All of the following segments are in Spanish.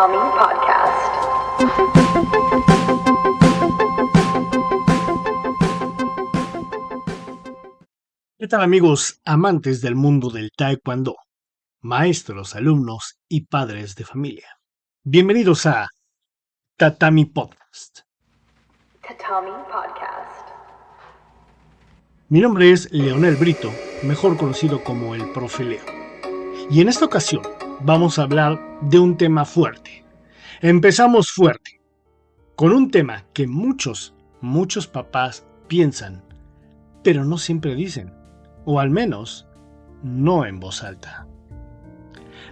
Tatami Podcast. ¿Qué tal, amigos amantes del mundo del Taekwondo, maestros, alumnos y padres de familia? Bienvenidos a Tatami Podcast. Tatami Podcast. Mi nombre es Leonel Brito, mejor conocido como el Profe Leo. Y en esta ocasión vamos a hablar de un tema fuerte. Empezamos fuerte, con un tema que muchos papás piensan, pero no siempre dicen, o al menos no en voz alta.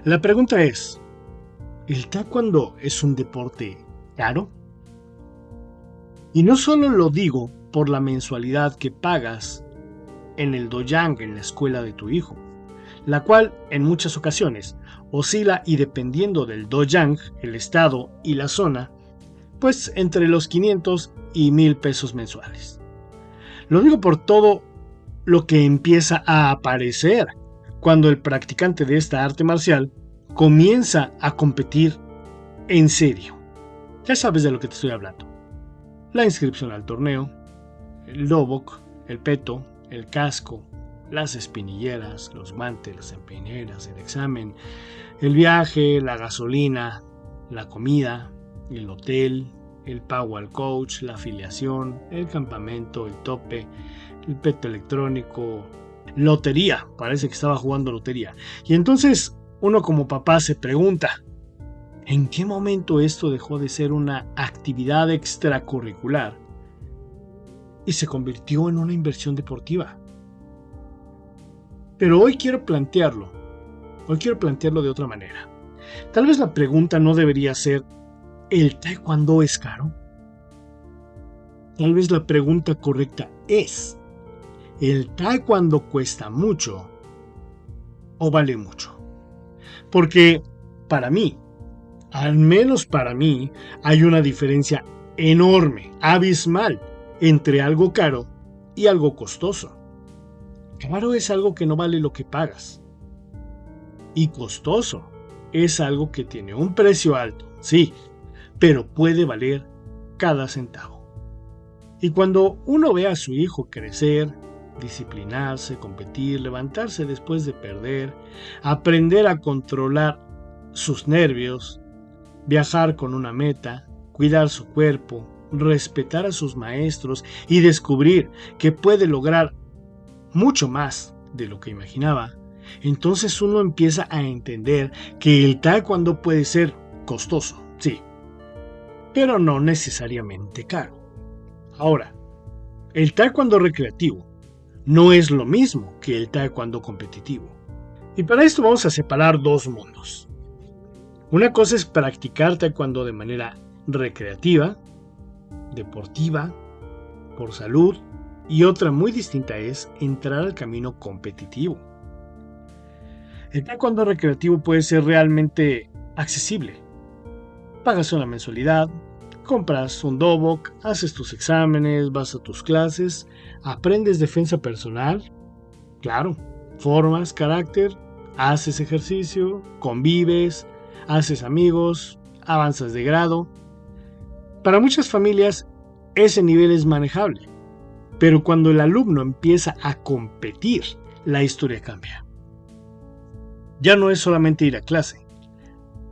La pregunta es, ¿el taekwondo es un deporte caro? Y no solo lo digo por la mensualidad que pagas en el dojang en la escuela de tu hijo, la cual en muchas ocasiones oscila y dependiendo del dojang, el estado y la zona, pues entre los 500 y 1000 pesos mensuales. Lo digo por todo lo que empieza a aparecer cuando el practicante de esta arte marcial comienza a competir en serio. Ya sabes de lo que te estoy hablando. La inscripción al torneo, el dobok, el peto, el casco, las espinilleras, los guantes, las empeñeras, el examen, el viaje, la gasolina, la comida, el hotel, el pago al coach, la afiliación, el campamento, el tope, el peto electrónico, lotería, parece que estaba jugando lotería. Y entonces uno como papá se pregunta, ¿en qué momento esto dejó de ser una actividad extracurricular y se convirtió en una inversión deportiva? Pero hoy quiero plantearlo de otra manera. Tal vez la pregunta no debería ser, ¿el taekwondo es caro? Tal vez la pregunta correcta es, ¿el taekwondo cuesta mucho o vale mucho? Porque para mí, al menos para mí, hay una diferencia enorme, abismal, entre algo caro y algo costoso. Caro es algo que no vale lo que pagas. Y costoso es algo que tiene un precio alto, sí, pero puede valer cada centavo. Y cuando uno ve a su hijo crecer, disciplinarse, competir, levantarse después de perder, aprender a controlar sus nervios, viajar con una meta, cuidar su cuerpo, respetar a sus maestros y descubrir que puede lograr mucho más de lo que imaginaba, entonces uno empieza a entender que el taekwondo puede ser costoso, sí, pero no necesariamente caro. Ahora, el taekwondo recreativo no es lo mismo que el taekwondo competitivo. Y para esto vamos a separar dos mundos. Una cosa es practicar taekwondo de manera recreativa, deportiva, por salud, y otra muy distinta es entrar al camino competitivo. El taekwondo recreativo puede ser realmente accesible. Pagas una mensualidad, compras un dobok, haces tus exámenes, vas a tus clases, aprendes defensa personal, claro, formas carácter, haces ejercicio, convives, haces amigos, avanzas de grado. Para muchas familias ese nivel es manejable. Pero cuando el alumno empieza a competir, la historia cambia. Ya no es solamente ir a clase.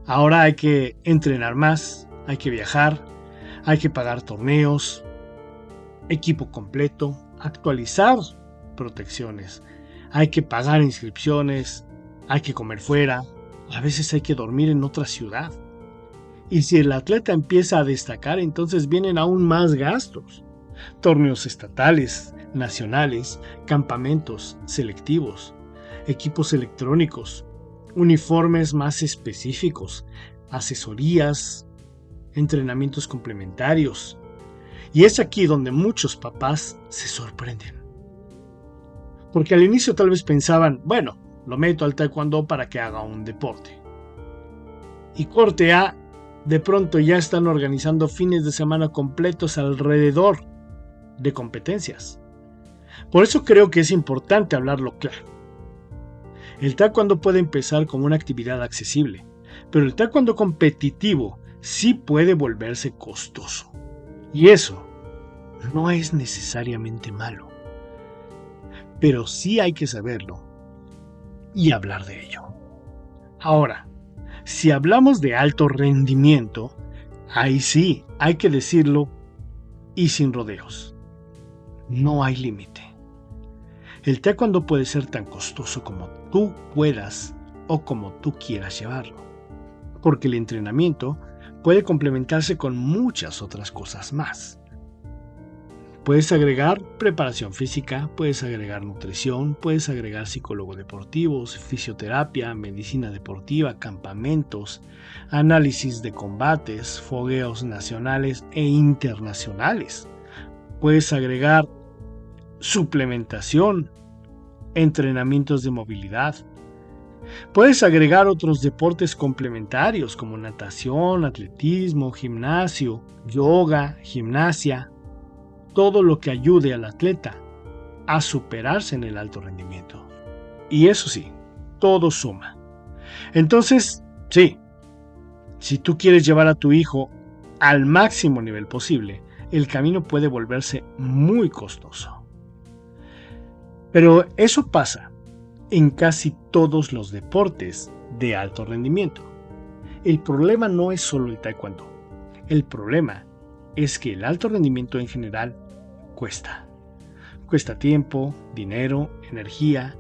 Ahora hay que entrenar más, hay que viajar, hay que pagar torneos, equipo completo, actualizar protecciones, hay que pagar inscripciones, hay que comer fuera, a veces hay que dormir en otra ciudad. Y si el atleta empieza a destacar, entonces vienen aún más gastos. Torneos estatales, nacionales, campamentos selectivos, equipos electrónicos, uniformes más específicos, asesorías, entrenamientos complementarios. Y es aquí donde muchos papás se sorprenden. Porque al inicio tal vez pensaban, bueno, lo meto al taekwondo para que haga un deporte. Y corte A, de pronto ya están organizando fines de semana completos alrededor de competencias. Por eso creo que es importante hablarlo claro. El taekwondo puede empezar como una actividad accesible, Pero el taekwondo competitivo sí puede volverse costoso. Y eso no es necesariamente malo. Pero sí hay que saberlo y hablar de ello. Ahora, si hablamos de alto rendimiento, ahí sí hay que decirlo y sin rodeos. No hay límite. El taekwondo puede ser tan costoso como tú puedas o como tú quieras llevarlo, porque el entrenamiento puede complementarse con muchas otras cosas más. Puedes agregar preparación física, puedes agregar nutrición, puedes agregar psicólogo deportivos, fisioterapia, medicina deportiva, campamentos, análisis de combates, fogueos nacionales e internacionales. Puedes agregar suplementación, entrenamientos de movilidad. Puedes agregar otros deportes complementarios como natación, atletismo, gimnasio, yoga, gimnasia. Todo lo que ayude al atleta a superarse en el alto rendimiento. Y eso sí, todo suma. Entonces, sí, si tú quieres llevar a tu hijo al máximo nivel posible, el camino puede volverse muy costoso. Pero eso pasa en casi todos los deportes de alto rendimiento. El problema no es solo el taekwondo. El problema es que el alto rendimiento en general cuesta. Cuesta tiempo, dinero, energía,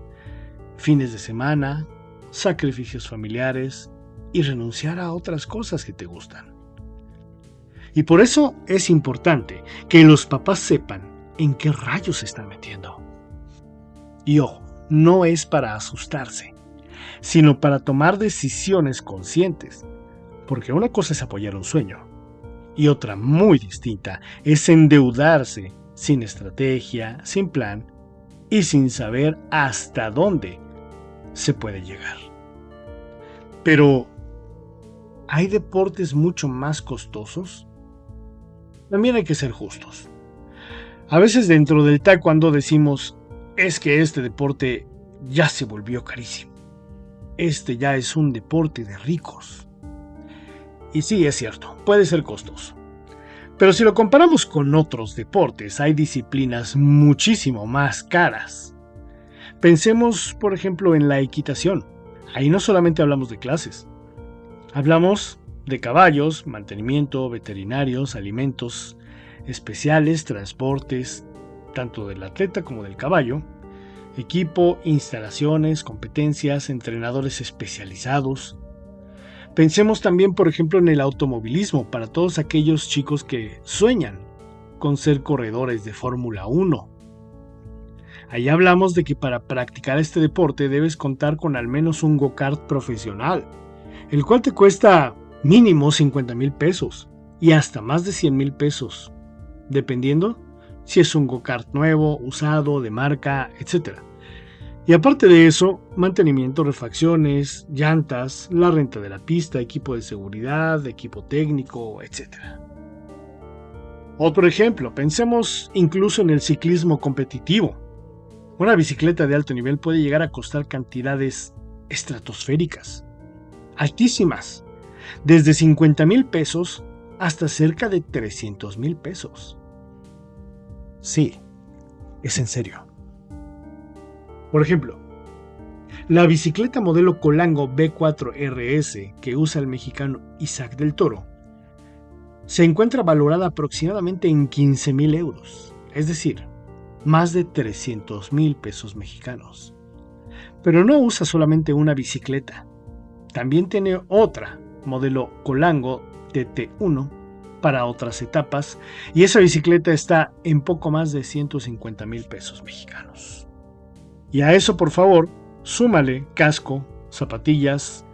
fines de semana, sacrificios familiares y renunciar a otras cosas que te gustan. Y por eso es importante que los papás sepan en qué rayos se están metiendo. Y ojo, no es para asustarse, sino para tomar decisiones conscientes, porque una cosa es apoyar un sueño y otra muy distinta es endeudarse sin estrategia, sin plan y sin saber hasta dónde se puede llegar. Pero, ¿hay deportes mucho más costosos? También hay que ser justos. A veces dentro del taekwondo decimos, es que este deporte ya se volvió carísimo. Este ya es un deporte de ricos. Y sí, es cierto, puede ser costoso. Pero si lo comparamos con otros deportes, hay disciplinas muchísimo más caras. Pensemos, por ejemplo, en la equitación. Ahí no solamente hablamos de clases. Hablamos de caballos, mantenimiento, veterinarios, alimentos especiales, transportes, tanto del atleta como del caballo, equipo, instalaciones, competencias, entrenadores especializados. Pensemos también, por ejemplo, en el automovilismo para todos aquellos chicos que sueñan con ser corredores de Fórmula 1. Ahí hablamos de que para practicar este deporte debes contar con al menos un go-kart profesional, el cual te cuesta mínimo 50,000 pesos y hasta más de 100,000 pesos, dependiendo si es un go-kart nuevo, usado, de marca, etc. Y aparte de eso, mantenimiento, refacciones, llantas, la renta de la pista, equipo de seguridad, equipo técnico, etc. Otro ejemplo, pensemos incluso en el ciclismo competitivo. Una bicicleta de alto nivel puede llegar a costar cantidades estratosféricas, altísimas, desde 50,000 pesos hasta cerca de 300,000 pesos. Sí, es en serio. Por ejemplo, la bicicleta modelo Colango B4 RS que usa el mexicano Isaac del Toro se encuentra valorada aproximadamente en 15,000 euros, es decir, más de 300,000 pesos mexicanos. Pero no usa solamente una bicicleta, también tiene otra, modelo Colango TT1, para otras etapas, y esa bicicleta está en poco más de 150,000 pesos mexicanos. Y a eso, por favor, súmale casco, zapatillas,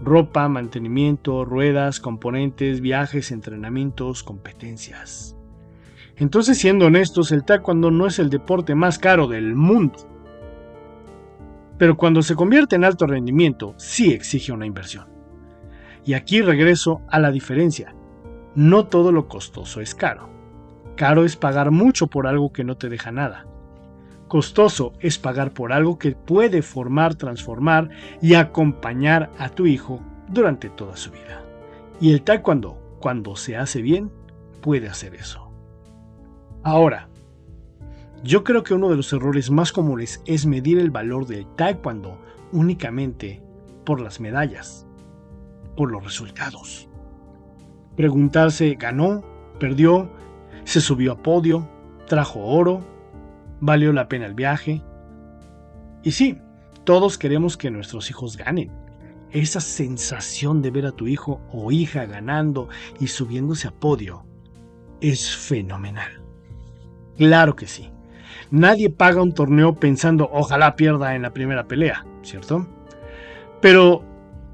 ropa, mantenimiento, ruedas, componentes, viajes, entrenamientos, competencias. Entonces, siendo honestos, el taekwondo no es el deporte más caro del mundo. Pero cuando se convierte en alto rendimiento, sí exige una inversión. Y aquí regreso a la diferencia. No todo lo costoso es caro. Caro es pagar mucho por algo que no te deja nada. Costoso es pagar por algo que puede formar, transformar y acompañar a tu hijo durante toda su vida. Y el taekwondo, cuando se hace bien, puede hacer eso. Ahora, yo creo que uno de los errores más comunes es medir el valor del taekwondo únicamente por las medallas, por los resultados. Preguntarse, ¿ganó? ¿Perdió? ¿Se subió a podio? ¿Trajo oro? ¿Valió la pena el viaje? Y sí, todos queremos que nuestros hijos ganen. Esa sensación de ver a tu hijo o hija ganando y subiéndose a podio es fenomenal. Claro que sí. Nadie paga un torneo pensando ojalá pierda en la primera pelea, ¿cierto? Pero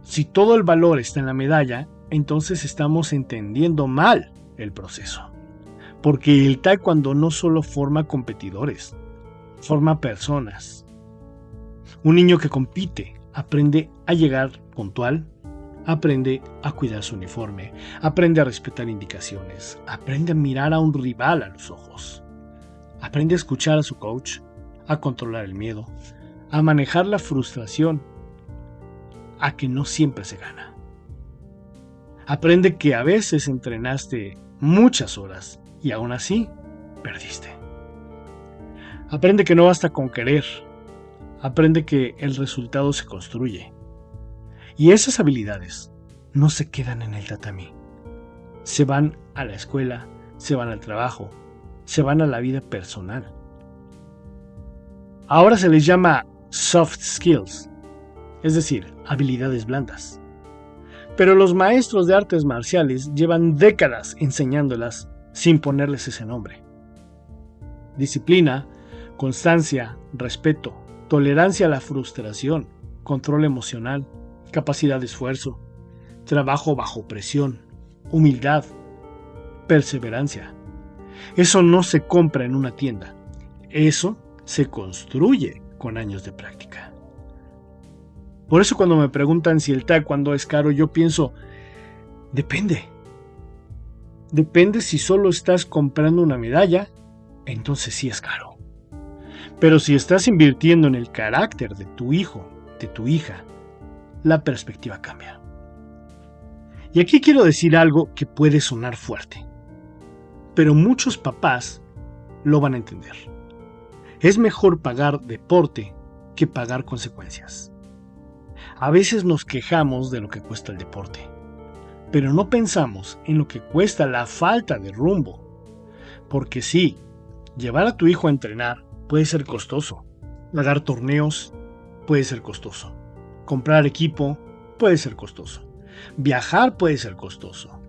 si todo el valor está en la medalla, entonces estamos entendiendo mal el proceso. Porque el taekwondo no solo forma competidores, forma personas. Un niño que compite aprende a llegar puntual, aprende a cuidar su uniforme, aprende a respetar indicaciones, aprende a mirar a un rival a los ojos, aprende a escuchar a su coach, a controlar el miedo, a manejar la frustración, a que no siempre se gana. Aprende que a veces entrenaste muchas horas y aún así perdiste. Aprende que no basta con querer. Aprende que el resultado se construye. Y esas habilidades no se quedan en el tatami. Se van a la escuela, se van al trabajo, se van a la vida personal. Ahora se les llama soft skills, es decir, habilidades blandas. Pero los maestros de artes marciales llevan décadas enseñándolas sin ponerles ese nombre. Disciplina, constancia, respeto, tolerancia a la frustración, control emocional, capacidad de esfuerzo, trabajo bajo presión, humildad, perseverancia. Eso no se compra en una tienda. Eso se construye con años de práctica. Por eso cuando me preguntan si el taekwondo es caro, yo pienso, depende. Depende si solo estás comprando una medalla, entonces sí es caro. Pero si estás invirtiendo en el carácter de tu hijo, de tu hija, la perspectiva cambia. Y aquí quiero decir algo que puede sonar fuerte, pero muchos papás lo van a entender. Es mejor pagar deporte que pagar consecuencias. A veces nos quejamos de lo que cuesta el deporte, pero no pensamos en lo que cuesta la falta de rumbo. Porque sí, llevar a tu hijo a entrenar puede ser costoso. Pagar torneos puede ser costoso. Comprar equipo puede ser costoso. Viajar puede ser costoso.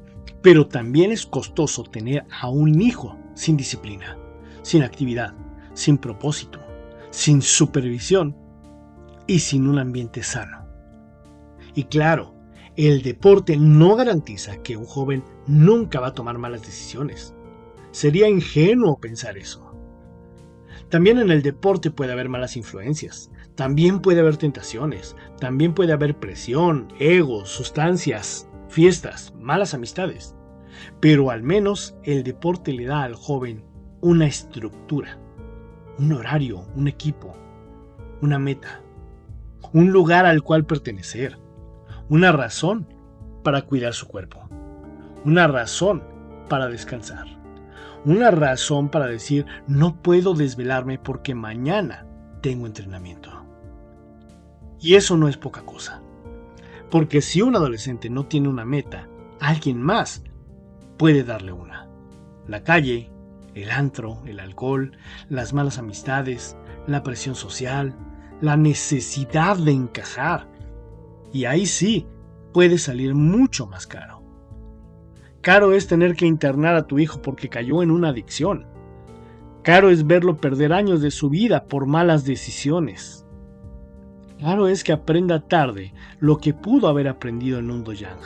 Pero también es costoso tener a un hijo sin disciplina, sin actividad, sin propósito, sin supervisión y sin un ambiente sano. Y claro, el deporte no garantiza que un joven nunca va a tomar malas decisiones. Sería ingenuo pensar eso. También en el deporte puede haber malas influencias, también puede haber tentaciones, también puede haber presión, egos, sustancias, fiestas, malas amistades. Pero al menos el deporte le da al joven una estructura, un horario, un equipo, una meta, un lugar al cual pertenecer, una razón para cuidar su cuerpo, una razón para descansar, una razón para decir no puedo desvelarme porque mañana tengo entrenamiento. Y eso no es poca cosa, porque si un adolescente no tiene una meta, alguien más puede darle una. La calle, el antro, el alcohol, las malas amistades, la presión social, la necesidad de encajar. Y ahí sí puede salir mucho más caro. Caro es tener que internar a tu hijo porque cayó en una adicción. Caro es verlo perder años de su vida por malas decisiones. Caro es que aprenda tarde lo que pudo haber aprendido en un dojang.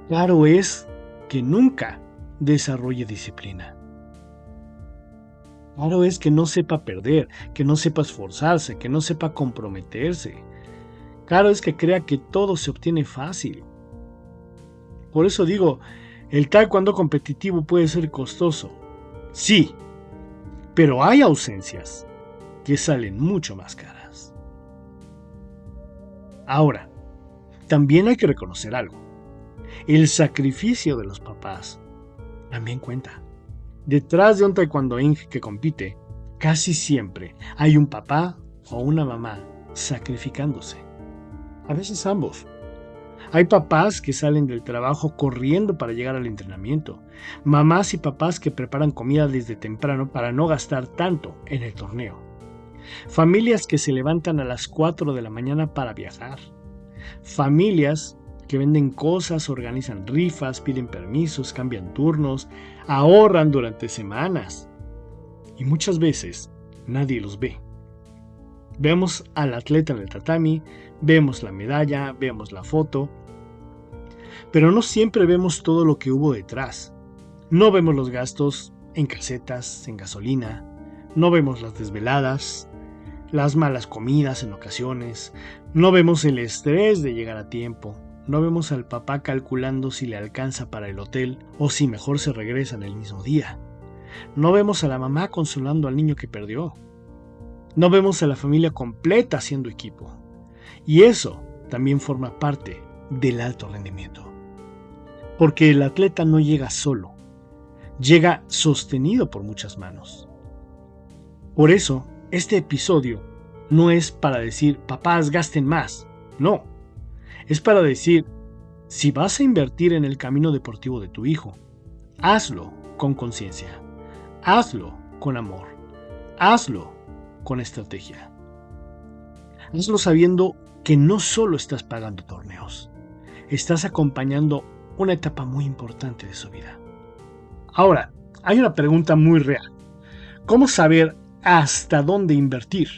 Caro es que nunca desarrolle disciplina. Caro es que no sepa perder, que no sepa esforzarse, que no sepa comprometerse. Caro es que crea que todo se obtiene fácil. Por eso digo, el taekwondo competitivo puede ser costoso. Sí, pero hay ausencias que salen mucho más caras. Ahora, también hay que reconocer algo. El sacrificio de los papás también cuenta. Detrás de un taekwondoín que compite, casi siempre hay un papá o una mamá sacrificándose. A veces ambos. Hay papás que salen del trabajo corriendo para llegar al entrenamiento. Mamás y papás que preparan comida desde temprano para no gastar tanto en el torneo. Familias que se levantan a las 4 de la mañana para viajar. Familias que venden cosas, organizan rifas, piden permisos, cambian turnos, ahorran durante semanas. Y muchas veces nadie los ve. Vemos al atleta en el tatami, vemos la medalla, vemos la foto, pero no siempre vemos todo lo que hubo detrás. No vemos los gastos en casetas, en gasolina, no vemos las desveladas, las malas comidas en ocasiones, no vemos el estrés de llegar a tiempo, no vemos al papá calculando si le alcanza para el hotel o si mejor se regresa en el mismo día. No vemos a la mamá consolando al niño que perdió. No vemos a la familia completa haciendo equipo. Y eso también forma parte del alto rendimiento. Porque el atleta no llega solo, llega sostenido por muchas manos. Por eso, este episodio no es para decir papás gasten más, no. Es para decir, si vas a invertir en el camino deportivo de tu hijo, hazlo con conciencia, hazlo con amor, hazlo con estrategia. Hazlo sabiendo que no solo estás pagando torneos, estás acompañando una etapa muy importante de su vida. Ahora, hay una pregunta muy real. ¿Cómo saber hasta dónde invertir?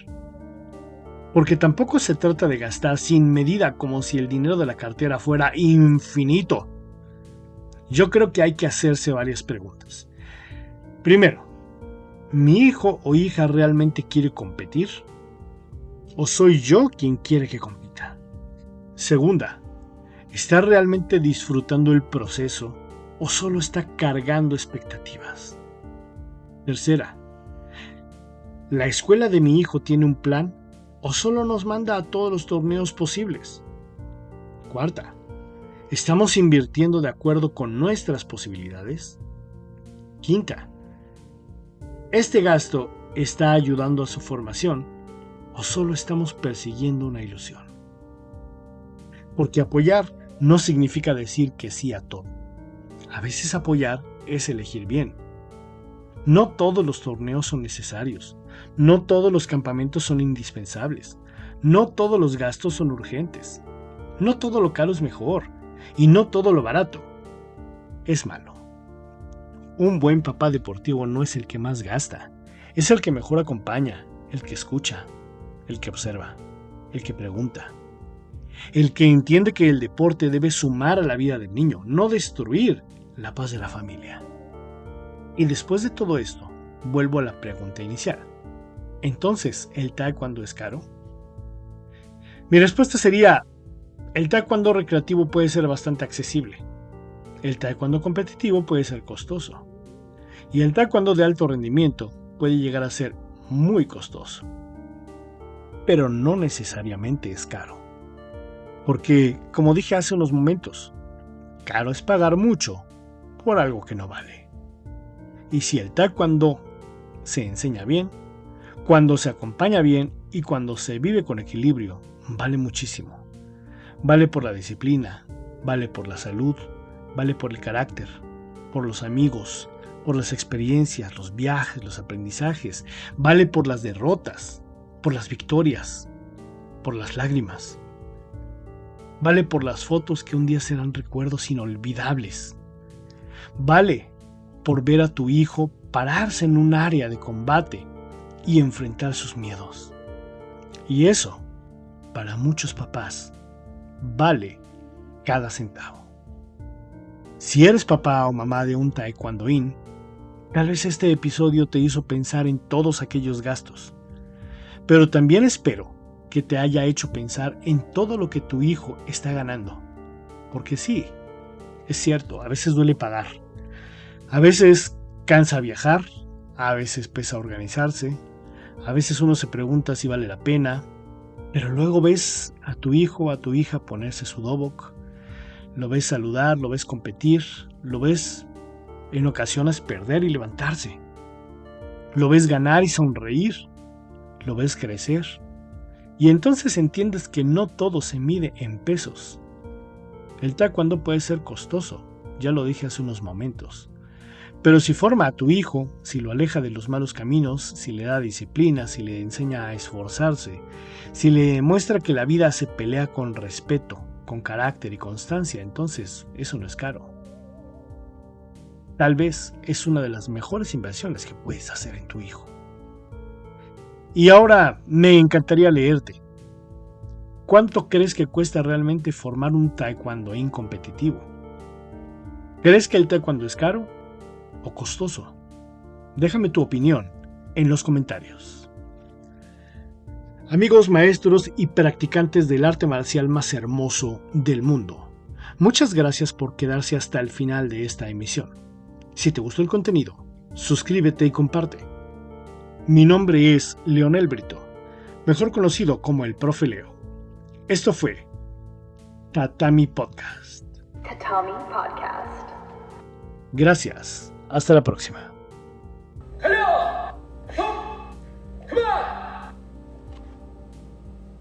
Porque tampoco se trata de gastar sin medida como si el dinero de la cartera fuera infinito. Yo creo que hay que hacerse varias preguntas. Primero, ¿mi hijo o hija realmente quiere competir? ¿O soy yo quien quiere que compita? Segunda, ¿está realmente disfrutando el proceso o solo está cargando expectativas? Tercera, ¿la escuela de mi hijo tiene un plan o solo nos manda a todos los torneos posibles? Cuarta, ¿estamos invirtiendo de acuerdo con nuestras posibilidades? Quinta, ¿este gasto está ayudando a su formación o solo estamos persiguiendo una ilusión? Porque apoyar no significa decir que sí a todo. A veces apoyar es elegir bien. No todos los torneos son necesarios. No todos los campamentos son indispensables. No todos los gastos son urgentes. No todo lo caro es mejor. Y no todo lo barato es malo. Un buen papá deportivo no es el que más gasta. Es el que mejor acompaña, el que escucha, el que observa, el que pregunta. El que entiende que el deporte debe sumar a la vida del niño, no destruir la paz de la familia. Y después de todo esto, vuelvo a la pregunta inicial. Entonces, ¿el taekwondo es caro? Mi respuesta sería, el taekwondo recreativo puede ser bastante accesible. El taekwondo competitivo puede ser costoso. Y el taekwondo de alto rendimiento puede llegar a ser muy costoso. Pero no necesariamente es caro. Porque, como dije hace unos momentos, caro es pagar mucho por algo que no vale. Y si el taekwondo se enseña bien, cuando se acompaña bien y cuando se vive con equilibrio, vale muchísimo. Vale por la disciplina, vale por la salud, vale por el carácter, por los amigos, por las experiencias, los viajes, los aprendizajes, vale por las derrotas, por las victorias, por las lágrimas. Vale por las fotos que un día serán recuerdos inolvidables. Vale por ver a tu hijo pararse en un área de combate y enfrentar sus miedos. Y eso, para muchos papás, vale cada centavo. Si eres papá o mamá de un taekwondoín, tal vez este episodio te hizo pensar en todos aquellos gastos. Pero también espero que te haya hecho pensar en todo lo que tu hijo está ganando. Porque sí, es cierto, a veces duele pagar. A veces cansa viajar, a veces pesa organizarse, a veces uno se pregunta si vale la pena, Pero luego ves a tu hijo o a tu hija ponerse su dobok, lo ves saludar, lo ves competir, lo ves en ocasiones perder y levantarse, lo ves ganar y sonreír, lo ves crecer. Y entonces entiendes que no todo se mide en pesos. El taekwondo puede ser costoso, ya lo dije hace unos momentos. Pero si forma a tu hijo, si lo aleja de los malos caminos, si le da disciplina, si le enseña a esforzarse, si le muestra que la vida se pelea con respeto, con carácter y constancia, entonces eso no es caro. Tal vez es una de las mejores inversiones que puedes hacer en tu hijo. Y ahora me encantaría leerte. ¿Cuánto crees que cuesta realmente formar un taekwondoín competitivo? ¿Crees que el taekwondo es caro o costoso? Déjame tu opinión en los comentarios. Amigos, maestros y practicantes del arte marcial más hermoso del mundo, muchas gracias por quedarse hasta el final de esta emisión. Si te gustó el contenido, suscríbete y comparte. Mi nombre es Leonel Brito, mejor conocido como el Profe Leo. Esto fue Tatami Podcast. Tatami Podcast. Gracias. Hasta la próxima.